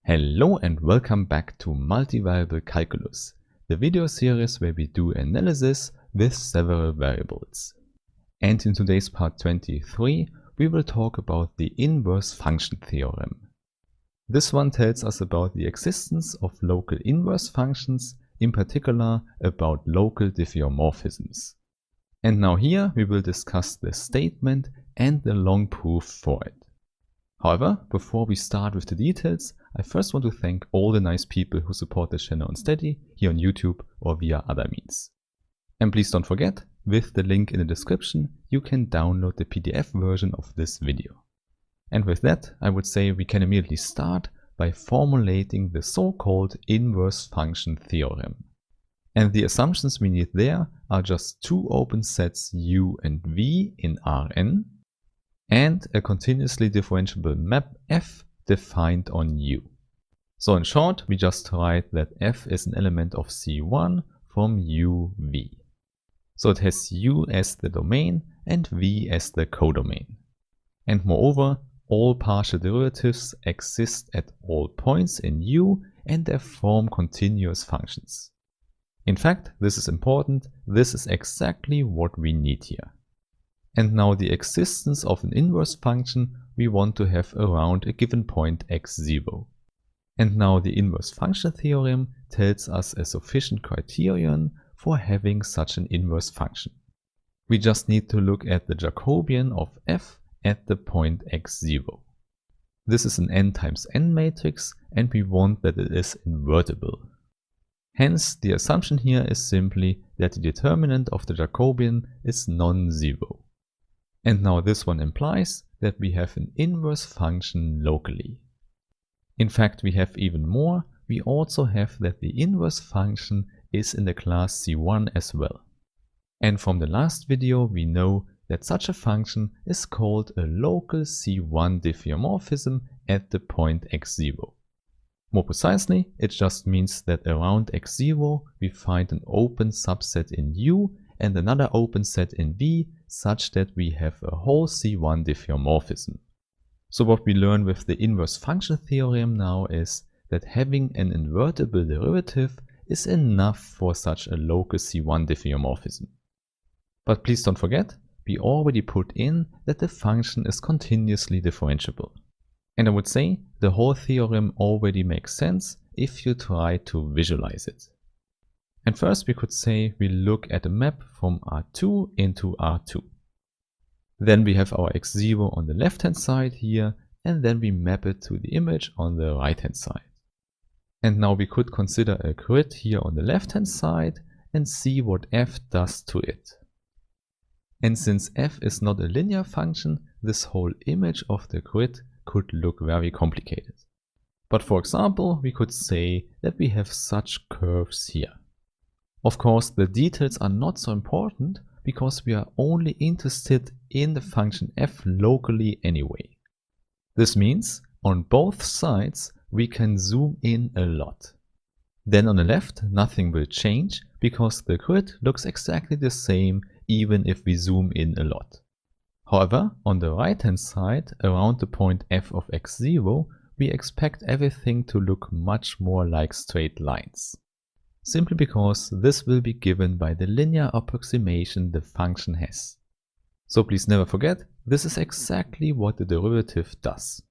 Hello and welcome back to Multivariable Calculus, the video series where we do analysis with several variables. And in today's part 23, we will talk about the inverse function theorem. This one tells us about the existence of local inverse functions, in particular about local diffeomorphisms. And now here we will discuss the statement and the long proof for it. However, before we start with the details, I first want to thank all the nice people who support the channel on Steady, here on YouTube or via other means. And please don't forget, with the link in the description, you can download the PDF version of this video. And with that, I would say we can immediately start by formulating the so-called inverse function theorem. And the assumptions we need there are just two open sets U and V in Rn, and a continuously differentiable map f defined on U. So in short, we just write that f is an element of C1 from UV. So it has U as the domain and V as the codomain. And moreover, all partial derivatives exist at all points in U and they form continuous functions. In fact, this is important, this is exactly what we need here. And now the existence of an inverse function we want to have around a given point x0. And now the inverse function theorem tells us a sufficient criterion for having such an inverse function. We just need to look at the Jacobian of f at the point x0. This is an n times n matrix and we want that it is invertible. Hence, the assumption here is simply that the determinant of the Jacobian is non-zero. And now this one implies that we have an inverse function locally. In fact, we have even more. We also have that the inverse function is in the class C1 as well. And from the last video, we know that such a function is called a local C1 diffeomorphism at the point x0. More precisely, it just means that around x0 we find an open subset in U and another open set in V such that we have a whole C1 diffeomorphism. So what we learn with the inverse function theorem now is that having an invertible derivative is enough for such a local C1 diffeomorphism. But please don't forget, we already put in that the function is continuously differentiable. And I would say the whole theorem already makes sense if you try to visualize it. And first we could say we look at a map from R2 into R2. Then we have our x0 on the left hand side here and then we map it to the image on the right hand side. And now we could consider a grid here on the left hand side and see what f does to it. And since f is not a linear function, this whole image of the grid could look very complicated. But for example, we could say that we have such curves here. Of course, the details are not so important because we are only interested in the function f locally anyway. This means on both sides we can zoom in a lot. Then on the left nothing will change because the grid looks exactly the same even if we zoom in a lot. However, on the right hand side around the point f of x0 we expect everything to look much more like straight lines. Simply because this will be given by the linear approximation the function has. So please never forget, this is exactly what the derivative does.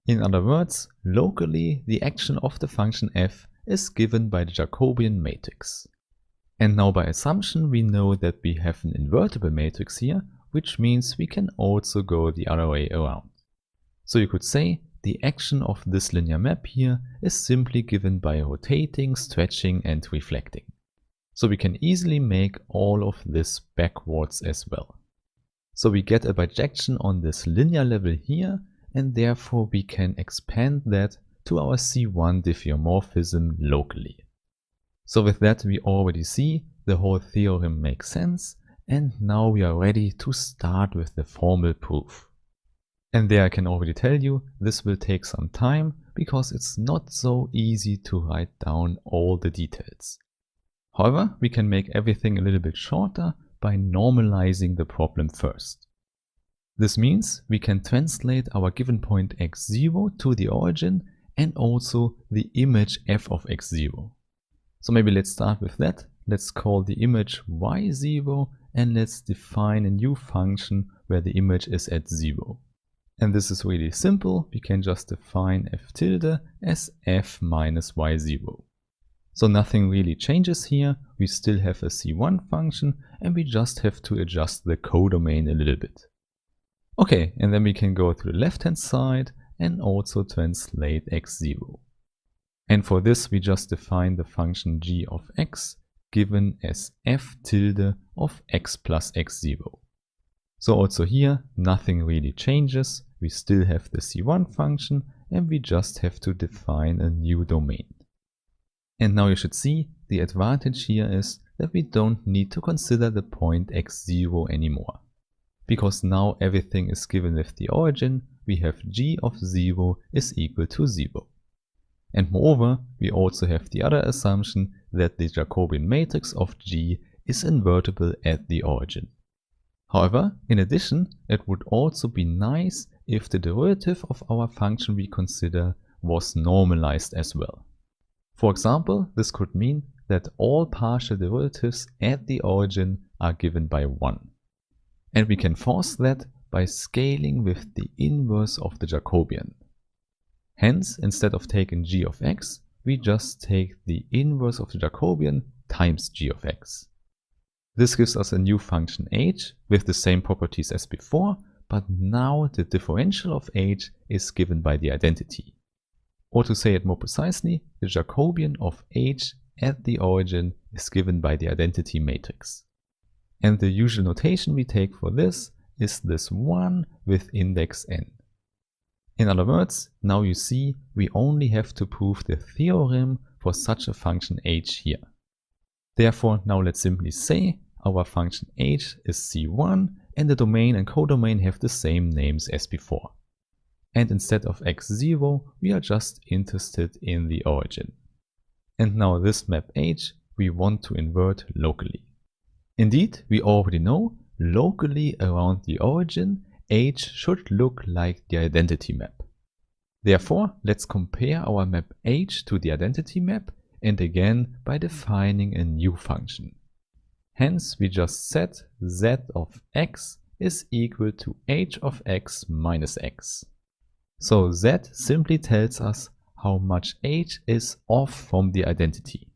In other words, locally the action of the function f is given by the Jacobian matrix. And now by assumption we know that we have an invertible matrix here, which means we can also go the other way around. So you could say the action of this linear map here is simply given by rotating, stretching and reflecting. So we can easily make all of this backwards as well. So we get a bijection on this linear level here and therefore we can expand that to our C1 diffeomorphism locally. So with that we already see the whole theorem makes sense and now we are ready to start with the formal proof. And there I can already tell you this will take some time because it's not so easy to write down all the details. However, we can make everything a little bit shorter by normalizing the problem first. This means we can translate our given point x0 to the origin and also the image f of x0. So maybe let's start with that. Let's call the image y0 and let's define a new function where the image is at 0. And this is really simple. We can just define f tilde as f minus y0. So nothing really changes here. We still have a C1 function and we just have to adjust the codomain a little bit. Okay, and then we can go to the left hand side and also translate x0. And for this we just define the function g of x given as f tilde of x plus x0. So also here nothing really changes. We still have the C1 function and we just have to define a new domain. And now you should see the advantage here is that we don't need to consider the point x0 anymore. Because now everything is given with the origin, we have g of 0 is equal to 0. And moreover, we also have the other assumption that the Jacobian matrix of G is invertible at the origin. However, in addition, it would also be nice if the derivative of our function we consider was normalized as well. For example, this could mean that all partial derivatives at the origin are given by 1. And we can force that by scaling with the inverse of the Jacobian. Hence, instead of taking g of x, we just take the inverse of the Jacobian times g of x. This gives us a new function h with the same properties as before, but now the differential of h is given by the identity. Or to say it more precisely, the Jacobian of h at the origin is given by the identity matrix. And the usual notation we take for this is this 1 with index n. In other words, now you see we only have to prove the theorem for such a function h here. Therefore, now let's simply say our function h is C1 and the domain and codomain have the same names as before. And instead of x0, we are just interested in the origin. And now this map h we want to invert locally. Indeed, we already know locally around the origin h should look like the identity map. Therefore, let's compare our map h to the identity map and again by defining a new function. Hence, we just set z of x is equal to h of x minus x. So z simply tells us how much h is off from the identity.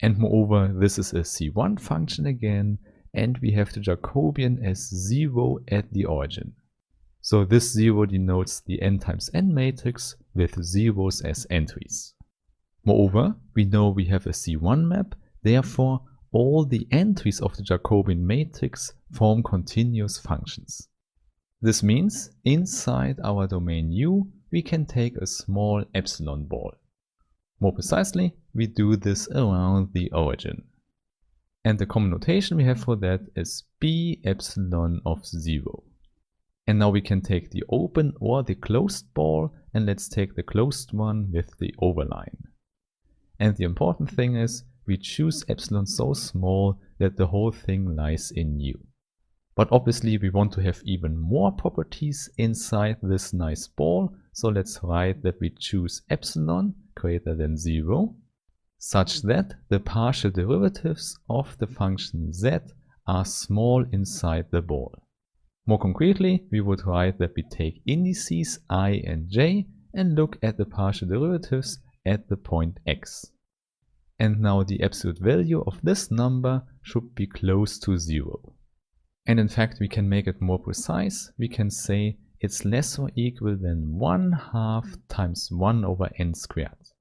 And moreover, this is a C1 function again, and we have the Jacobian as 0 at the origin. So this 0 denotes the n times n matrix with zeros as entries. Moreover, we know we have a C1 map, therefore all the entries of the Jacobian matrix form continuous functions. This means inside our domain U, we can take a small epsilon ball. More precisely, we do this around the origin. And the common notation we have for that is b epsilon of 0. And now we can take the open or the closed ball, and let's take the closed one with the overline. And the important thing is we choose epsilon so small that the whole thing lies in U. But obviously we want to have even more properties inside this nice ball, so let's write that we choose epsilon greater than 0, such that the partial derivatives of the function z are small inside the ball. More concretely, we would write that we take indices I and j and look at the partial derivatives at the point x. And now the absolute value of this number should be close to 0. And in fact, we can make it more precise. We can say it's less or equal than 1/2 times 1 over n squared.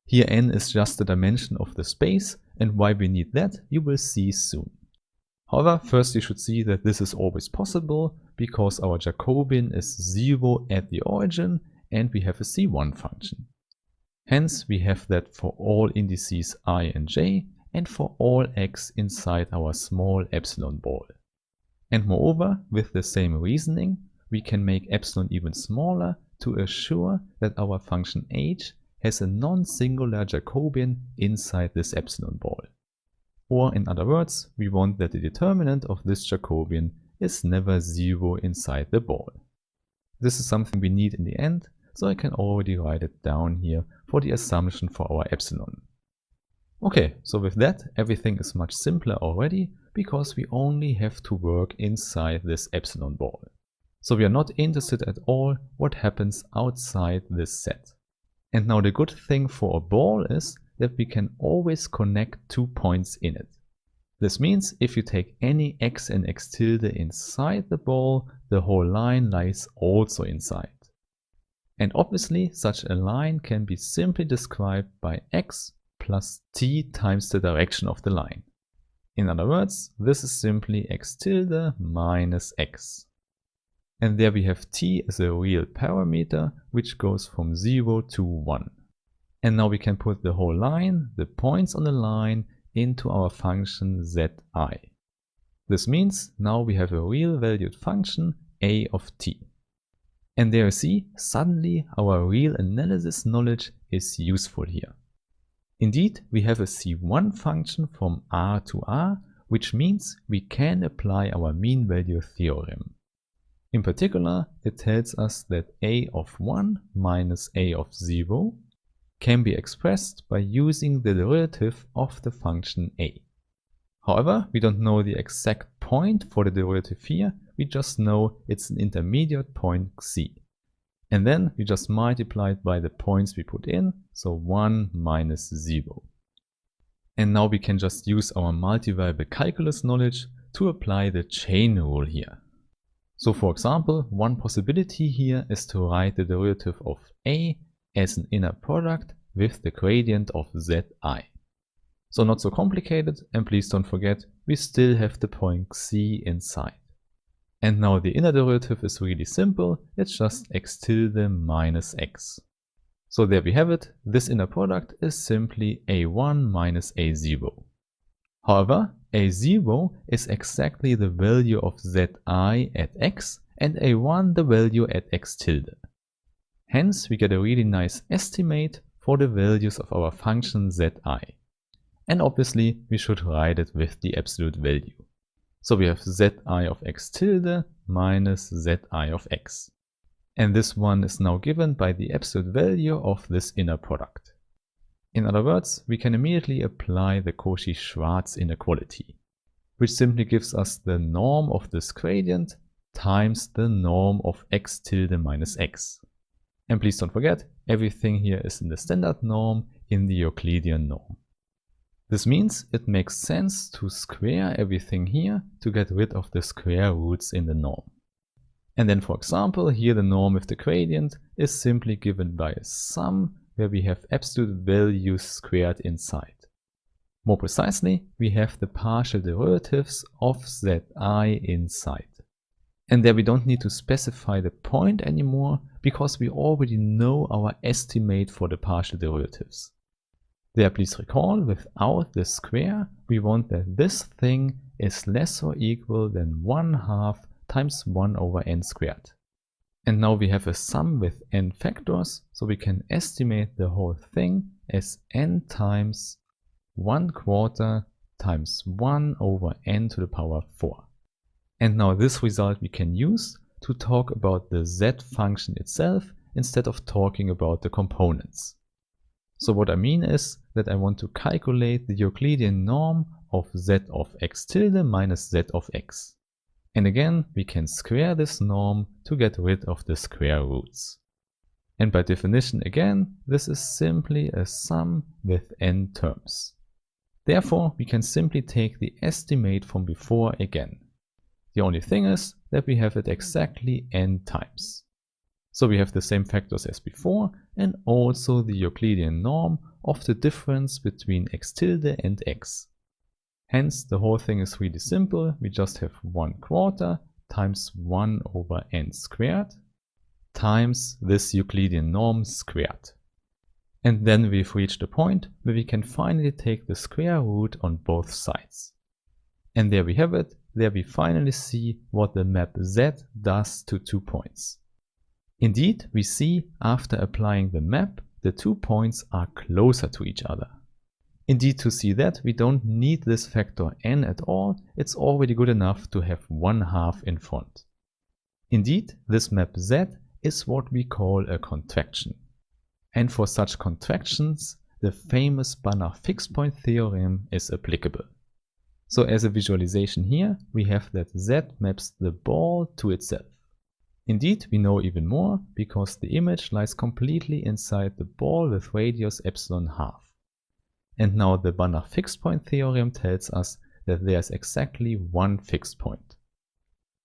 Here n is just the dimension of the space, and why we need that you will see soon. However, first you should see that this is always possible because our Jacobian is 0 at the origin and we have a C1 function. Hence we have that for all indices I and j and for all x inside our small epsilon ball. And moreover, with the same reasoning, we can make epsilon even smaller to assure that our function h has a non-singular Jacobian inside this epsilon ball. Or in other words, we want that the determinant of this Jacobian is never 0 inside the ball. This is something we need in the end, so I can already write it down here for the assumption for our epsilon. Okay, so with that, everything is much simpler already, because we only have to work inside this epsilon ball. So we are not interested at all what happens outside this set. And now the good thing for a ball is that we can always connect 2 points in it. This means if you take any x and x tilde inside the ball, the whole line lies also inside. And obviously such a line can be simply described by x plus t times the direction of the line. In other words, this is simply x tilde minus x. And there we have t as a real parameter which goes from 0 to 1. And now we can put the whole line, the points on the line, into our function zi. This means now we have a real valued function a of t. And there you see, suddenly our real analysis knowledge is useful here. Indeed, we have a C1 function from R to R, which means we can apply our mean value theorem. In particular, it tells us that a of 1 minus a of 0 can be expressed by using the derivative of the function a. However, we don't know the exact point for the derivative here, we just know it's an intermediate point c. And then we just multiply it by the points we put in, so 1 minus 0. And now we can just use our multivariable calculus knowledge to apply the chain rule here. So for example, one possibility here is to write the derivative of a as an inner product with the gradient of zi. So not so complicated, and please don't forget, we still have the point c inside. And now the inner derivative is really simple, it's just x tilde minus x. So there we have it, this inner product is simply a1 minus a0. However, a0 is exactly the value of zi at x and a1 the value at x tilde. Hence we get a really nice estimate for the values of our function zi. And obviously we should write it with the absolute value. So we have zi of x tilde minus zi of x. And this one is now given by the absolute value of this inner product. In other words, we can immediately apply the Cauchy-Schwarz inequality, which simply gives us the norm of this gradient times the norm of x tilde minus x. And please don't forget, everything here is in the standard norm in the Euclidean norm. This means it makes sense to square everything here to get rid of the square roots in the norm. And then for example, here the norm with the gradient is simply given by a sum where we have absolute values squared inside. More precisely, we have the partial derivatives of zi inside. And there we don't need to specify the point anymore because we already know our estimate for the partial derivatives. There, please recall, without the square, we want that this thing is less or equal than 1/2 times 1 over n squared. And now we have a sum with n factors, so we can estimate the whole thing as n times 1/4 times 1 over n to the power 4. And now this result we can use to talk about the z function itself instead of talking about the components. So what I mean is that I want to calculate the Euclidean norm of z of x tilde minus z of x. And again, we can square this norm to get rid of the square roots. And by definition again, this is simply a sum with n terms. Therefore, we can simply take the estimate from before again. The only thing is that we have it exactly n times. So we have the same factors as before and also the Euclidean norm of the difference between x tilde and x. Hence the whole thing is really simple, we just have 1/4 times 1 over n squared times this Euclidean norm squared. And then we've reached a point where we can finally take the square root on both sides. And there we have it, there we finally see what the map z does to 2 points. Indeed, we see after applying the map, the 2 points are closer to each other. Indeed, to see that, we don't need this factor n at all, it's already good enough to have 1/2 in front. Indeed, this map z is what we call a contraction. And for such contractions, the famous Banach fixed point theorem is applicable. So as a visualization here, we have that Z maps the ball to itself. Indeed, we know even more because the image lies completely inside the ball with radius epsilon half. And now the Banach fixed point theorem tells us that there's exactly one fixed point.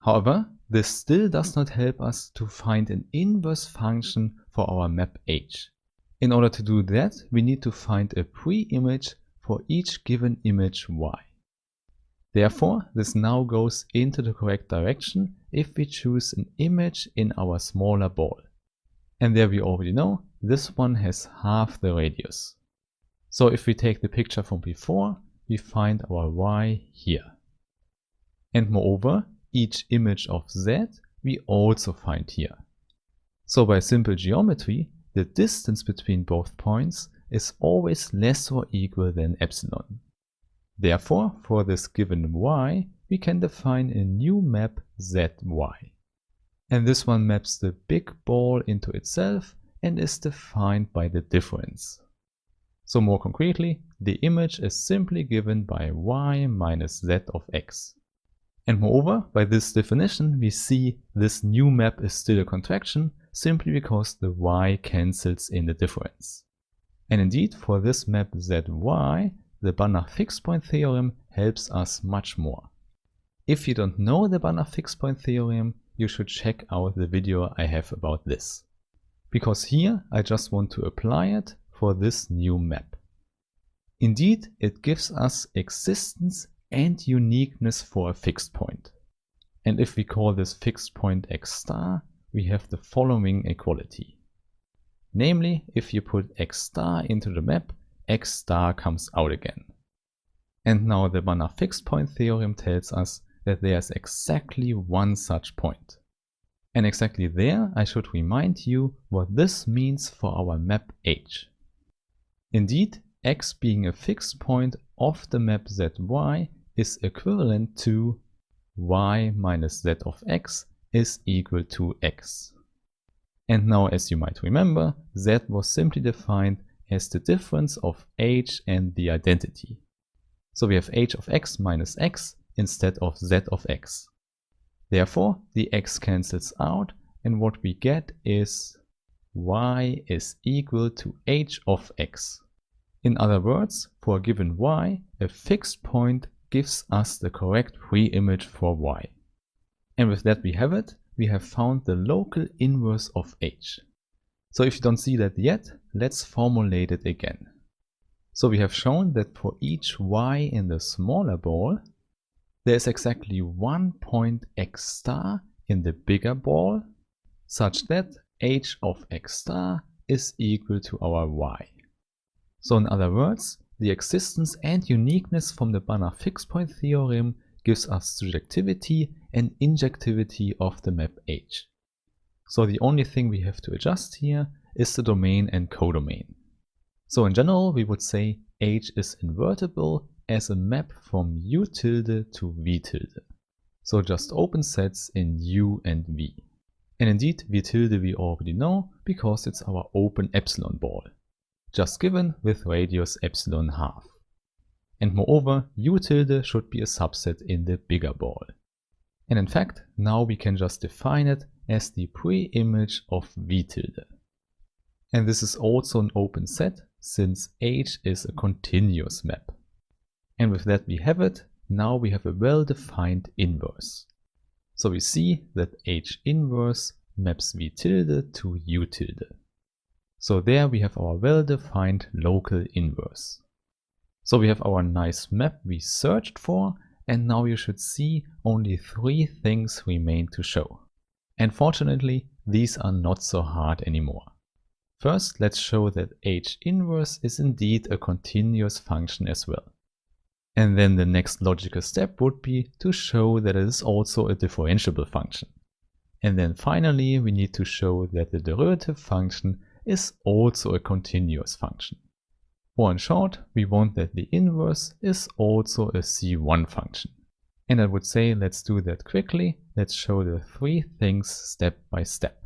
However, this still does not help us to find an inverse function for our map H. In order to do that, we need to find a pre-image for each given image y. Therefore, this now goes into the correct direction if we choose an image in our smaller ball. And there we already know, this one has half the radius. So if we take the picture from before, we find our y here. And moreover, each image of z we also find here. So by simple geometry, the distance between both points is always less or equal than epsilon. Therefore, for this given y, we can define a new map zy. And this one maps the big ball into itself and is defined by the difference. So more concretely, the image is simply given by y minus z of x. And moreover, by this definition, we see this new map is still a contraction simply because the y cancels in the difference. And indeed, for this map zy, the Banach fixed point theorem helps us much more. If you don't know the Banach fixed point theorem, you should check out the video I have about this. Because here I just want to apply it for this new map. Indeed, it gives us existence and uniqueness for a fixed point. And if we call this fixed point x star, we have the following equality. Namely, if you put x star into the map, x star comes out again. And now the Banach fixed point theorem tells us that there's exactly one such point. And exactly there I should remind you what this means for our map H. Indeed, x being a fixed point of the map zy is equivalent to y minus z of x is equal to x. And now, as you might remember, z was simply defined as the difference of h and the identity. So we have h of x minus x instead of z of x. Therefore, the x cancels out and what we get is y is equal to h of x. In other words, for a given y, a fixed point gives us the correct pre-image for y. And with that we have found the local inverse of h. So if you don't see that yet, let's formulate it again. So we have shown that for each y in the smaller ball, there is exactly one point x star in the bigger ball, such that h of x star is equal to our y. So in other words, the existence and uniqueness from the Banach fixed point theorem gives us surjectivity and injectivity of the map H. So the only thing we have to adjust here is the domain and codomain. So in general, we would say H is invertible as a map from U tilde to V tilde. So just open sets in U and V. And indeed, V tilde we already know because it's our open epsilon ball, just given with radius epsilon half. And moreover, U tilde should be a subset in the bigger ball. And in fact, now we can just define it as the pre-image of V tilde. And this is also an open set since H is a continuous map. And with that we have it, now we have a well-defined inverse. So we see that H inverse maps V tilde to U tilde. So there we have our well-defined local inverse. So we have our nice map we searched for, and now you should see only 3 things remain to show. And fortunately, these are not so hard anymore. First, let's show that H inverse is indeed a continuous function as well. And then the next logical step would be to show that it is also a differentiable function. And then finally, we need to show that the derivative function is also a continuous function. Or in short, we want that the inverse is also a C1 function. And I would say let's do that quickly. Let's show the 3 things step by step.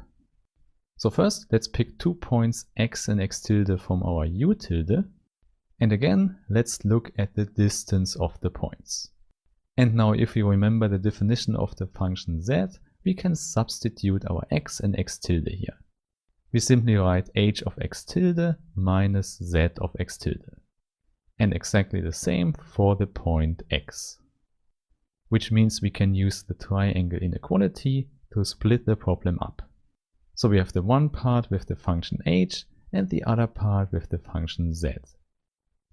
So first, let's pick 2 points x and x tilde from our u tilde. And again, let's look at the distance of the points. And now if we remember the definition of the function z, we can substitute our x and x tilde here. We simply write h of x tilde minus z of x tilde. And exactly the same for the point x. Which means we can use the triangle inequality to split the problem up. So we have the one part with the function h and the other part with the function z.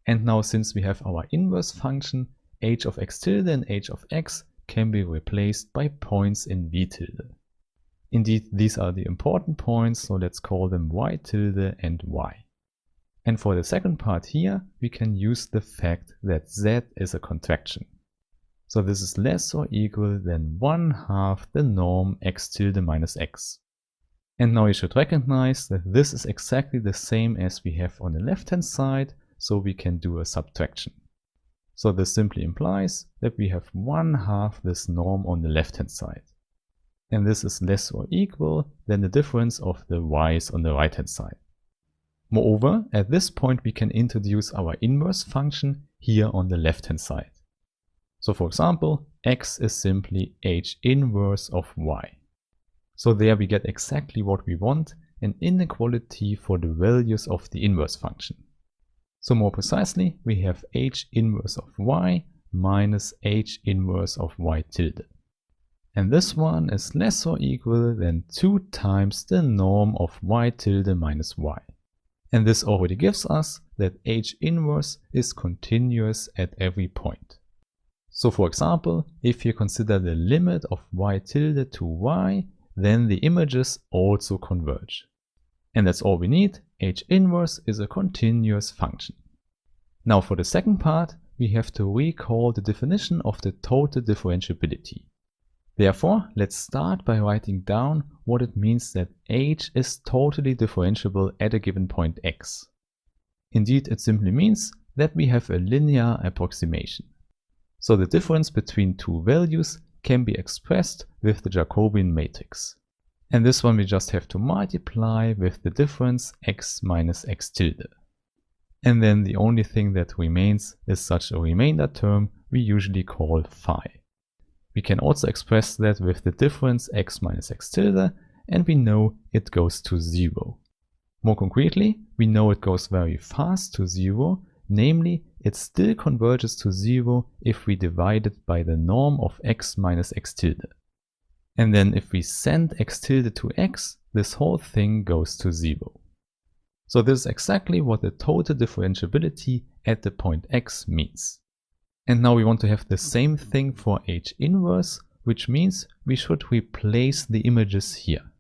And now since we have our inverse function, h of x tilde and h of x can be replaced by points in v tilde. Indeed, these are the important points, so let's call them y tilde and y. And for the second part here, we can use the fact that z is a contraction. So this is less or equal than 1/2 the norm x tilde minus x. And now you should recognize that this is exactly the same as we have on the left hand side, so we can do a subtraction. So this simply implies that we have 1/2 this norm on the left hand side. And this is less or equal than the difference of the y's on the right hand side. Moreover, at this point we can introduce our inverse function here on the left hand side. So for example, x is simply h inverse of y. So there we get exactly what we want, an inequality for the values of the inverse function. So more precisely, we have h inverse of y minus h inverse of y tilde. And this one is less or equal than 2 times the norm of y tilde minus y. And this already gives us that h inverse is continuous at every point. So for example, if you consider the limit of y tilde to y, then the images also converge. And that's all we need. H inverse is a continuous function. Now for the second part, we have to recall the definition of the total differentiability. Therefore, let's start by writing down what it means that h is totally differentiable at a given point x. Indeed, it simply means that we have a linear approximation. So the difference between two values can be expressed with the Jacobian matrix. And this one we just have to multiply with the difference x minus x tilde. And then the only thing that remains is such a remainder term we usually call phi. We can also express that with the difference x minus x tilde, and we know it goes to 0. More concretely, we know it goes very fast to 0, namely it still converges to 0 if we divide it by the norm of x minus x tilde. And then if we send x tilde to x, this whole thing goes to 0. So this is exactly what the total differentiability at the point x means. And now we want to have the same thing for h inverse, which means we should replace the images here.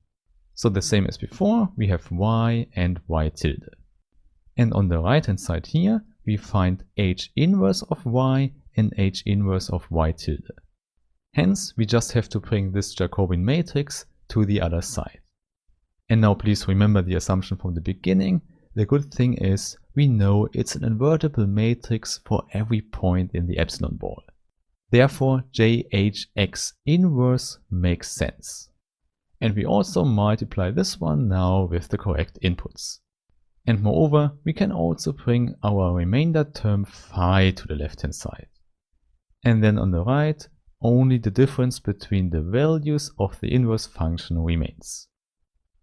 So the same as before, we have y and y tilde. And on the right hand side here, we find h inverse of y and h inverse of y tilde. Hence, we just have to bring this Jacobian matrix to the other side. And now please remember the assumption from the beginning. The good thing is we know it's an invertible matrix for every point in the epsilon ball. Therefore, JHX inverse makes sense. And we also multiply this one now with the correct inputs. And moreover, we can also bring our remainder term phi to the left hand side. And then on the right, only the difference between the values of the inverse function remains.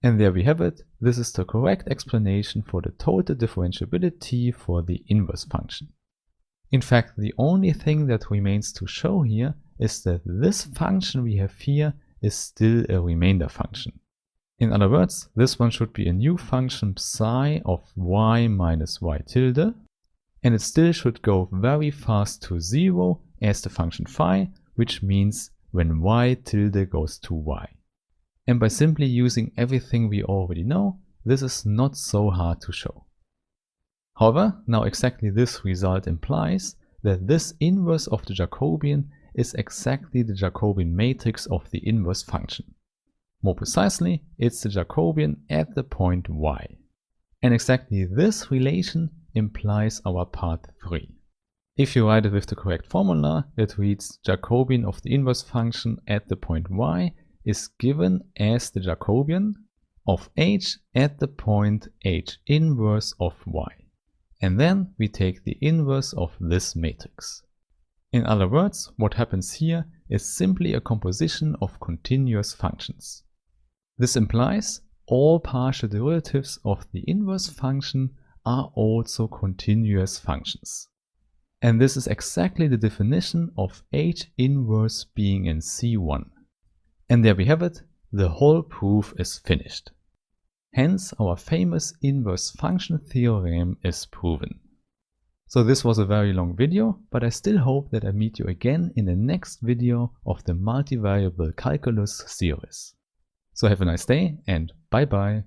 And there we have it. This is the correct explanation for the total differentiability for the inverse function. In fact, the only thing that remains to show here is that this function we have here is still a remainder function. In other words, this one should be a new function psi of y minus y tilde, and it still should go very fast to 0 as the function phi, which means when y tilde goes to y. And by simply using everything we already know, this is not so hard to show. However, now exactly this result implies that this inverse of the Jacobian is exactly the Jacobian matrix of the inverse function. More precisely, it's the Jacobian at the point y. And exactly this relation implies our part 3. If you write it with the correct formula, it reads Jacobian of the inverse function at the point y is given as the Jacobian, of h at the point h inverse of y. And then we take the inverse of this matrix. In other words, what happens here is simply a composition of continuous functions. This implies all partial derivatives of the inverse function are also continuous functions. And this is exactly the definition of h inverse being in C1. And there we have it, the whole proof is finished. Hence our famous inverse function theorem is proven. So this was a very long video, but I still hope that I meet you again in the next video of the multivariable calculus series. So have a nice day and bye bye.